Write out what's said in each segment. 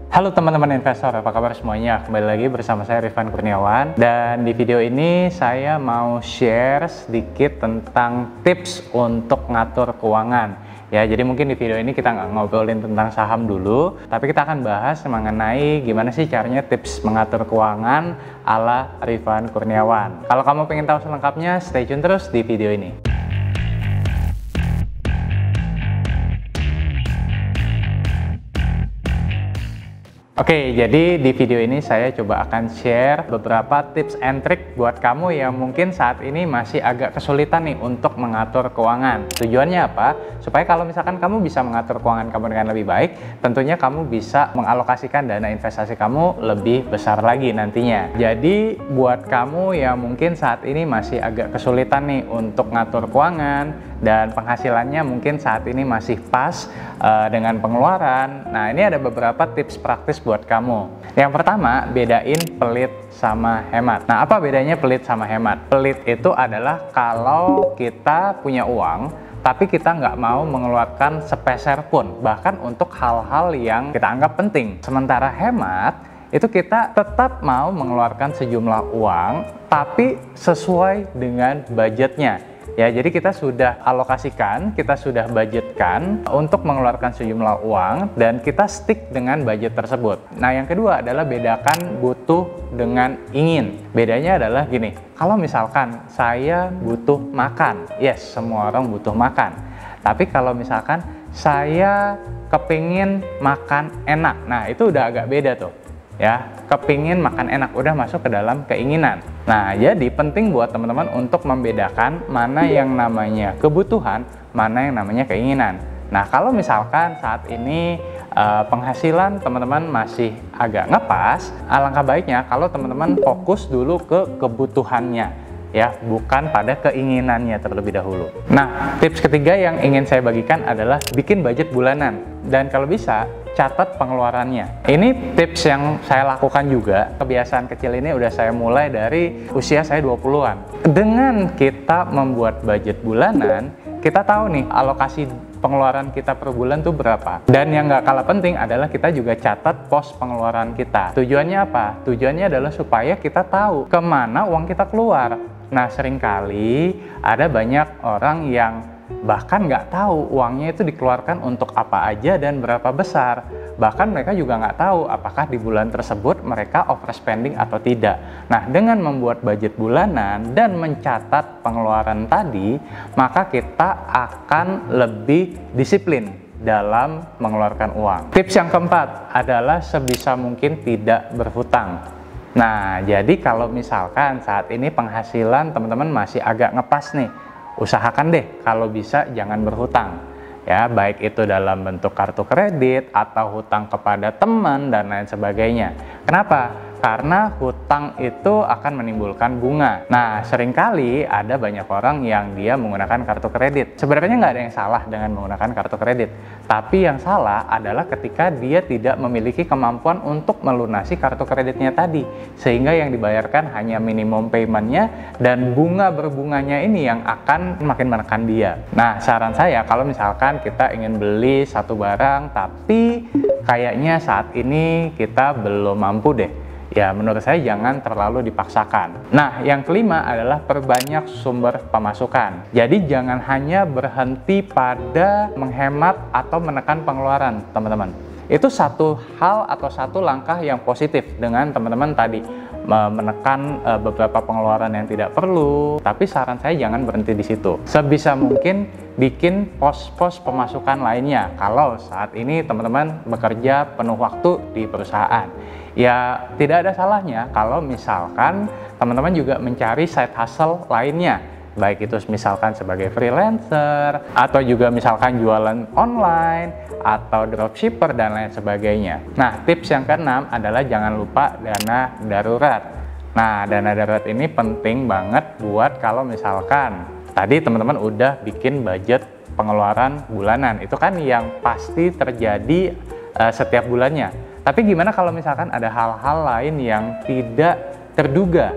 Halo teman-teman investor, apa kabar semuanya? Kembali lagi bersama saya Rifan Kurniawan. Dan di video ini saya mau share sedikit tentang tips untuk ngatur keuangan. Ya, jadi mungkin di video ini kita nggak ngobrolin tentang saham dulu, tapi kita akan bahas mengenai gimana sih caranya tips mengatur keuangan ala Rifan Kurniawan. Kalau kamu pengen tahu selengkapnya, stay tune terus di video ini. Oke, jadi di video ini saya coba akan share beberapa tips and trick buat kamu yang mungkin saat ini masih agak kesulitan nih untuk mengatur keuangan. Tujuannya apa? Supaya kalau misalkan kamu bisa mengatur keuangan kamu dengan lebih baik, tentunya kamu bisa mengalokasikan dana investasi kamu lebih besar lagi nantinya. Jadi buat kamu yang mungkin saat ini masih agak kesulitan nih untuk ngatur keuangan dan penghasilannya mungkin saat ini masih pas dengan pengeluaran. Nah, ini ada beberapa tips praktis buat kamu. Yang pertama, bedain pelit sama hemat. Nah, apa bedanya pelit sama hemat? Pelit itu adalah kalau kita punya uang, tapi kita nggak mau mengeluarkan sepeser pun, bahkan untuk hal-hal yang kita anggap penting. Sementara hemat, itu kita tetap mau mengeluarkan sejumlah uang, tapi sesuai dengan budgetnya. Ya, jadi kita sudah alokasikan, kita sudah budgetkan untuk mengeluarkan sejumlah uang dan kita stick dengan budget tersebut. Nah, yang kedua adalah bedakan butuh dengan ingin. Bedanya adalah gini, kalau misalkan saya butuh makan, yes, semua orang butuh makan. Tapi kalau misalkan saya kepingin makan enak, nah itu udah agak beda tuh. Ya, kepingin makan enak udah masuk ke dalam keinginan. Nah, jadi penting buat teman-teman untuk membedakan mana yang namanya kebutuhan, mana yang namanya keinginan. Nah, kalau misalkan saat ini penghasilan teman-teman masih agak ngepas, alangkah baiknya kalau teman-teman fokus dulu ke kebutuhannya, ya, bukan pada keinginannya terlebih dahulu. Nah, tips ketiga yang ingin saya bagikan adalah bikin budget bulanan, dan kalau bisa catat pengeluarannya. Ini tips yang saya lakukan juga. Kebiasaan kecil ini udah saya mulai dari usia saya 20-an. Dengan kita membuat budget bulanan, kita tahu nih alokasi pengeluaran kita per bulan tuh berapa. Dan yang nggak kalah penting adalah kita juga catat pos pengeluaran kita. Tujuannya apa? Tujuannya adalah supaya kita tahu kemana uang kita keluar. Nah, seringkali ada banyak orang yang bahkan nggak tahu uangnya itu dikeluarkan untuk apa aja dan berapa besar. Bahkan mereka juga nggak tahu apakah di bulan tersebut mereka overspending atau tidak. Nah, dengan membuat budget bulanan dan mencatat pengeluaran tadi, maka kita akan lebih disiplin dalam mengeluarkan uang. Tips yang keempat adalah sebisa mungkin tidak berhutang. Nah, jadi kalau misalkan saat ini penghasilan teman-teman masih agak ngepas nih, usahakan deh kalau bisa jangan berhutang. Ya, baik itu dalam bentuk kartu kredit atau hutang kepada teman dan lain sebagainya. Kenapa? Karena hutang itu akan menimbulkan bunga. Nah, seringkali ada banyak orang yang dia menggunakan kartu kredit. Sebenarnya nggak ada yang salah dengan menggunakan kartu kredit. Tapi yang salah adalah ketika dia tidak memiliki kemampuan untuk melunasi kartu kreditnya tadi. Sehingga yang dibayarkan hanya minimum payment-nya dan bunga berbunganya ini yang akan makin menekan dia. Nah, saran saya kalau misalkan kita ingin beli satu barang tapi kayaknya saat ini kita belum mampu deh, ya menurut saya jangan terlalu dipaksakan. Nah, yang kelima adalah perbanyak sumber pemasukan. Jadi jangan hanya berhenti pada menghemat atau menekan pengeluaran, teman-teman. Itu satu hal atau satu langkah yang positif dengan teman-teman tadi menekan beberapa pengeluaran yang tidak perlu, tapi saran saya jangan berhenti di situ. Sebisa mungkin bikin pos-pos pemasukan lainnya kalau saat ini teman-teman bekerja penuh waktu di perusahaan. Ya, tidak ada salahnya kalau misalkan teman-teman juga mencari side hustle lainnya, baik itu misalkan sebagai freelancer atau juga misalkan jualan online atau dropshipper dan lain sebagainya. Nah, tips yang keenam adalah jangan lupa dana darurat. Nah, dana darurat ini penting banget buat kalau misalkan tadi teman-teman udah bikin budget pengeluaran bulanan, itu kan yang pasti terjadi setiap bulannya. Tapi gimana kalau misalkan ada hal-hal lain yang tidak terduga?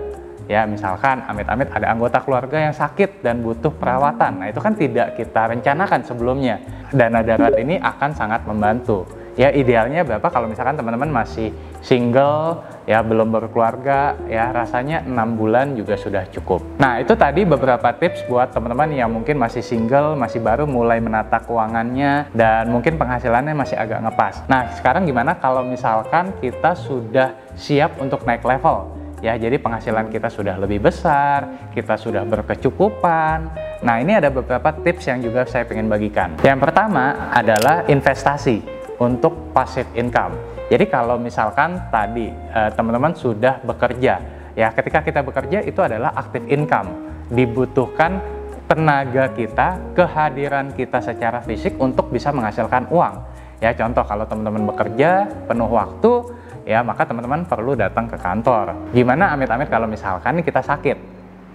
Ya, misalkan amit-amit ada anggota keluarga yang sakit dan butuh perawatan. Nah, itu kan tidak kita rencanakan sebelumnya. Dana darurat ini akan sangat membantu. Ya idealnya berapa kalau misalkan teman-teman masih single, ya belum berkeluarga, ya rasanya 6 bulan juga sudah cukup. Nah itu tadi beberapa tips buat teman-teman yang mungkin masih single, masih baru mulai menata keuangannya, dan mungkin penghasilannya masih agak ngepas. Nah sekarang gimana kalau misalkan kita sudah siap untuk naik level? Ya, jadi penghasilan kita sudah lebih besar, kita sudah berkecukupan. Nah, ini ada beberapa tips yang juga saya ingin bagikan. Yang pertama adalah investasi untuk passive income. Jadi kalau misalkan tadi teman-teman sudah bekerja, ya ketika kita bekerja itu adalah active income. Dibutuhkan tenaga kita, kehadiran kita secara fisik untuk bisa menghasilkan uang. Ya, contoh kalau teman-teman bekerja penuh waktu, ya maka teman-teman perlu datang ke kantor. Gimana amit-amit kalau misalkan kita sakit?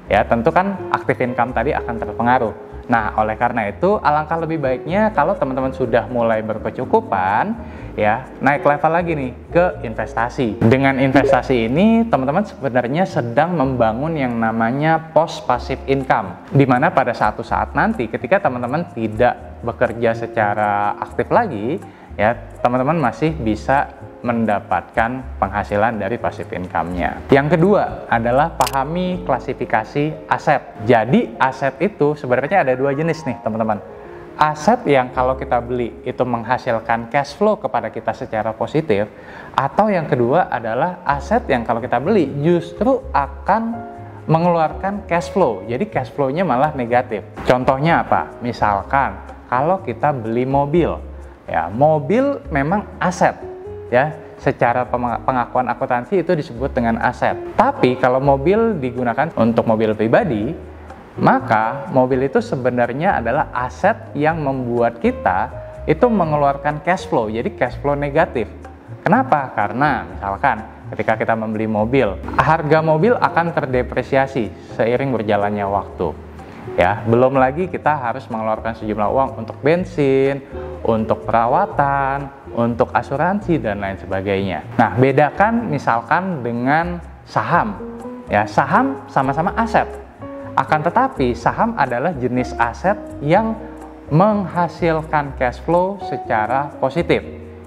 Ya tentu kan active income tadi akan terpengaruh. Nah oleh karena itu alangkah lebih baiknya kalau teman-teman sudah mulai berkecukupan, ya naik level lagi nih ke investasi. Dengan investasi ini teman-teman sebenarnya sedang membangun yang namanya post passive income, dimana pada suatu saat nanti ketika teman-teman tidak bekerja secara aktif lagi, ya teman-teman masih bisa mendapatkan penghasilan dari passive income-nya. Yang kedua adalah pahami klasifikasi aset. Jadi aset itu sebenarnya ada dua jenis nih teman-teman. Aset yang kalau kita beli itu menghasilkan cash flow kepada kita secara positif, atau yang kedua adalah aset yang kalau kita beli justru akan mengeluarkan cash flow. Jadi cash flow-nya malah negatif. Contohnya apa? Misalkan kalau kita beli mobil, ya mobil memang aset. Ya, secara pengakuan akuntansi itu disebut dengan aset. Tapi kalau mobil digunakan untuk mobil pribadi, maka mobil itu sebenarnya adalah aset yang membuat kita itu mengeluarkan cash flow. Jadi cash flow negatif. Kenapa? Karena misalkan ketika kita membeli mobil, harga mobil akan terdepresiasi seiring berjalannya waktu. Ya, belum lagi kita harus mengeluarkan sejumlah uang untuk bensin, untuk perawatan, untuk asuransi dan lain sebagainya. Nah, bedakan misalkan dengan saham. Ya, saham sama-sama aset. Akan tetapi saham adalah jenis aset yang menghasilkan cash flow secara positif.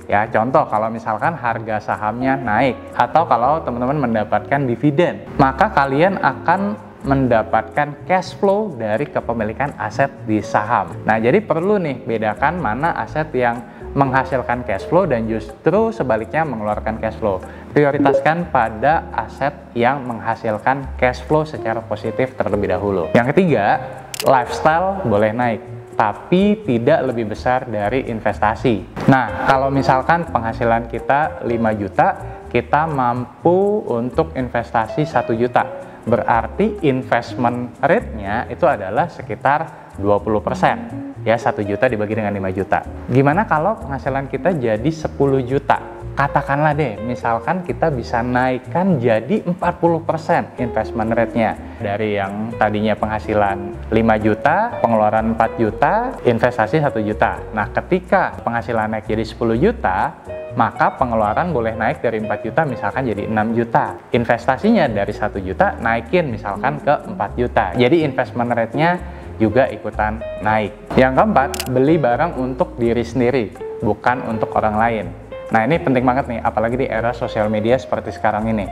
Ya, contoh kalau misalkan harga sahamnya naik atau kalau teman-teman mendapatkan dividen, maka kalian akan mendapatkan cash flow dari kepemilikan aset di saham. Nah, jadi perlu nih bedakan mana aset yang menghasilkan cash flow dan justru sebaliknya mengeluarkan cash flow. Prioritaskan pada aset yang menghasilkan cash flow secara positif terlebih dahulu. Yang ketiga, lifestyle boleh naik, tapi tidak lebih besar dari investasi. Nah, kalau misalkan penghasilan kita 5 juta, kita mampu untuk investasi 1 juta. Berarti investment rate-nya itu adalah sekitar 20%. Ya, 1 juta dibagi dengan 5 juta. Gimana kalau penghasilan kita jadi 10 juta? Katakanlah deh, misalkan kita bisa naikkan jadi 40% investment rate-nya. Dari yang tadinya penghasilan 5 juta, pengeluaran 4 juta, investasi 1 juta. Nah, ketika penghasilan naik jadi 10 juta, maka pengeluaran boleh naik dari 4 juta misalkan jadi 6 juta. Investasinya dari 1 juta naikin misalkan ke 4 juta. Jadi investment rate-nya juga ikutan naik. Yang keempat, beli barang untuk diri sendiri, bukan untuk orang lain. Nah, ini penting banget nih, apalagi di era sosial media seperti sekarang ini.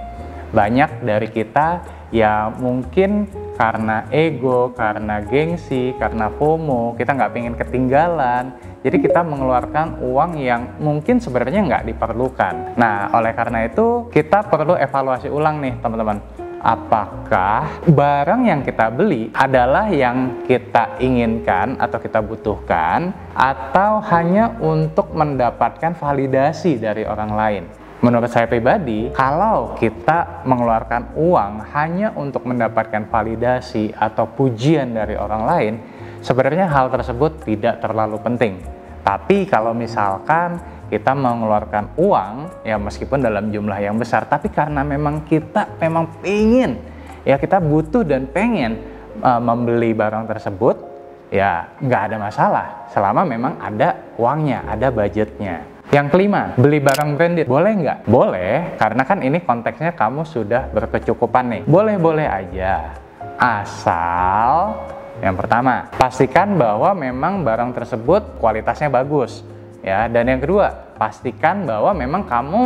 Banyak dari kita yang mungkin karena ego, karena gengsi, karena FOMO, kita nggak pengen ketinggalan, jadi kita mengeluarkan uang yang mungkin sebenarnya nggak diperlukan. Nah, oleh karena itu kita perlu evaluasi ulang nih teman-teman. Apakah barang yang kita beli adalah yang kita inginkan atau kita butuhkan, atau hanya untuk mendapatkan validasi dari orang lain? Menurut saya pribadi, kalau kita mengeluarkan uang hanya untuk mendapatkan validasi atau pujian dari orang lain, sebenarnya hal tersebut tidak terlalu penting. Tapi kalau misalkan kita mengeluarkan uang, ya meskipun dalam jumlah yang besar, tapi karena memang kita pengen, ya kita butuh dan pengen membeli barang tersebut, ya nggak ada masalah, selama memang ada uangnya, ada budgetnya. Yang kelima, beli barang branded, boleh nggak? Boleh, karena kan ini konteksnya kamu sudah berkecukupan nih. Boleh-boleh aja, asal yang pertama, pastikan bahwa memang barang tersebut kualitasnya bagus. ya. Dan yang kedua, pastikan bahwa memang kamu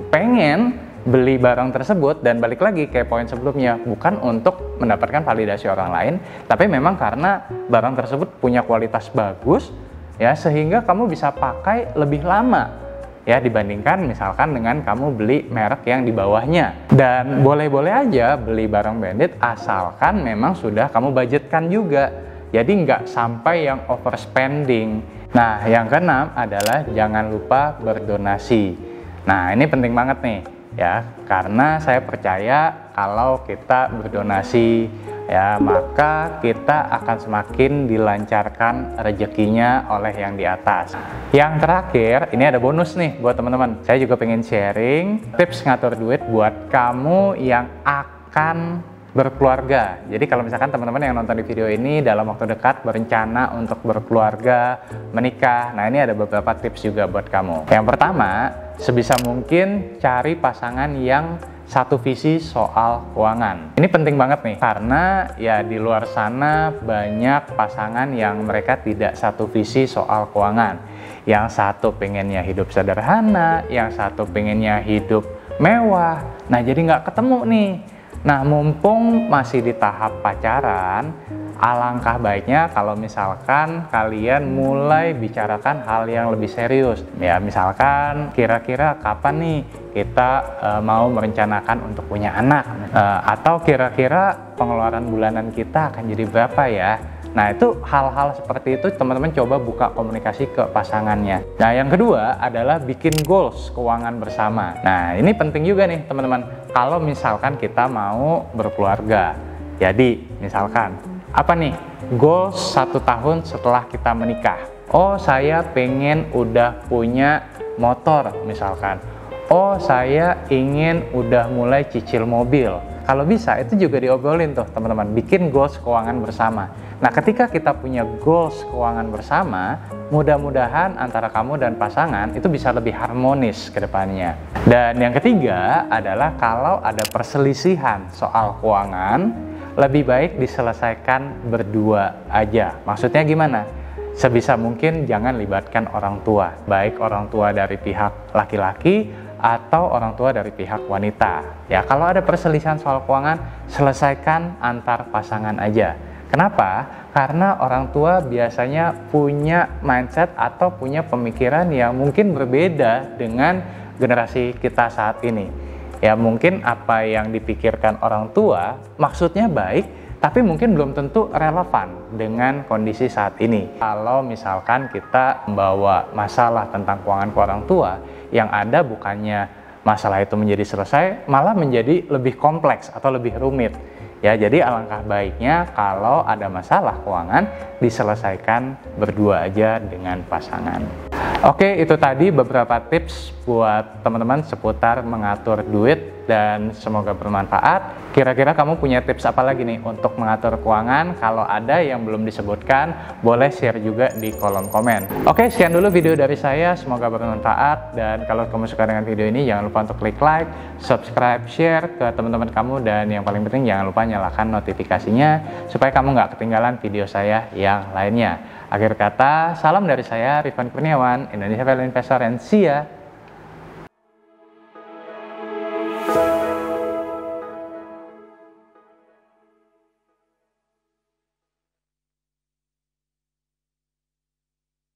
pengen beli barang tersebut, dan balik lagi ke poin sebelumnya, bukan untuk mendapatkan validasi orang lain, tapi memang karena barang tersebut punya kualitas bagus ya, sehingga kamu bisa pakai lebih lama ya dibandingkan misalkan dengan kamu beli merek yang di bawahnya. Dan boleh-boleh aja beli barang branded asalkan memang sudah kamu budgetkan juga, jadi nggak sampai yang overspending. Nah, yang keenam adalah jangan lupa berdonasi. Nah, ini penting banget nih ya, karena saya percaya kalau kita berdonasi ya, maka kita akan semakin dilancarkan rezekinya oleh yang di atas. Yang terakhir, ini ada bonus nih buat teman-teman. Saya juga pengen sharing tips ngatur duit buat kamu yang akan berkeluarga. Jadi kalau misalkan teman-teman yang nonton di video ini dalam waktu dekat berencana untuk berkeluarga, menikah, nah ini ada beberapa tips juga buat kamu. Yang pertama, sebisa mungkin cari pasangan yang satu visi soal keuangan. Ini penting banget nih, karena ya di luar sana banyak pasangan yang mereka tidak satu visi soal keuangan. Yang satu pengennya hidup sederhana, yang satu pengennya hidup mewah. Nah, jadi nggak ketemu nih. Nah, mumpung masih di tahap pacaran, alangkah baiknya kalau misalkan kalian mulai bicarakan hal yang lebih serius. Ya, misalkan kira-kira kapan nih kita mau merencanakan untuk punya anak, atau kira-kira pengeluaran bulanan kita akan jadi berapa ya. Nah, itu hal-hal seperti itu teman-teman coba buka komunikasi ke pasangannya. Nah, yang kedua adalah bikin goals keuangan bersama. Nah, ini penting juga nih teman-teman, kalau misalkan kita mau berkeluarga. Jadi misalkan apa nih goals 1 tahun setelah kita menikah? Oh, saya pengen udah punya motor misalkan. Oh, saya ingin udah mulai cicil mobil. Kalau bisa itu juga diobrolin tuh teman-teman, bikin goals keuangan bersama. Nah, ketika kita punya goals keuangan bersama, mudah-mudahan antara kamu dan pasangan itu bisa lebih harmonis ke depannya. Dan yang ketiga adalah kalau ada perselisihan soal keuangan, lebih baik diselesaikan berdua aja. Maksudnya gimana? Sebisa mungkin jangan libatkan orang tua, baik orang tua dari pihak laki-laki atau orang tua dari pihak wanita. Ya, kalau ada perselisihan soal keuangan, selesaikan antar pasangan aja. Kenapa? Karena orang tua biasanya punya mindset atau punya pemikiran yang mungkin berbeda dengan generasi kita saat ini. Ya, mungkin apa yang dipikirkan orang tua maksudnya baik, tapi mungkin belum tentu relevan dengan kondisi saat ini. Kalau misalkan kita membawa masalah tentang keuangan ke orang tua, yang ada bukannya masalah itu menjadi selesai, malah menjadi lebih kompleks atau lebih rumit. Ya, jadi alangkah baiknya kalau ada masalah keuangan diselesaikan berdua aja dengan pasangan. Oke, itu tadi beberapa tips buat teman-teman seputar mengatur duit dan semoga bermanfaat. Kira-kira kamu punya tips apa lagi nih untuk mengatur keuangan? Kalau ada yang belum disebutkan, boleh share juga di kolom komen. Oke, sekian dulu video dari saya, semoga bermanfaat. Dan kalau kamu suka dengan video ini, jangan lupa untuk klik like, subscribe, share ke teman-teman kamu, dan yang paling penting jangan lupa nyalakan notifikasinya supaya kamu nggak ketinggalan video saya yang lainnya. Akhir kata, salam dari saya, Rifan Kurniawan, Indonesia Value Investor, and see ya!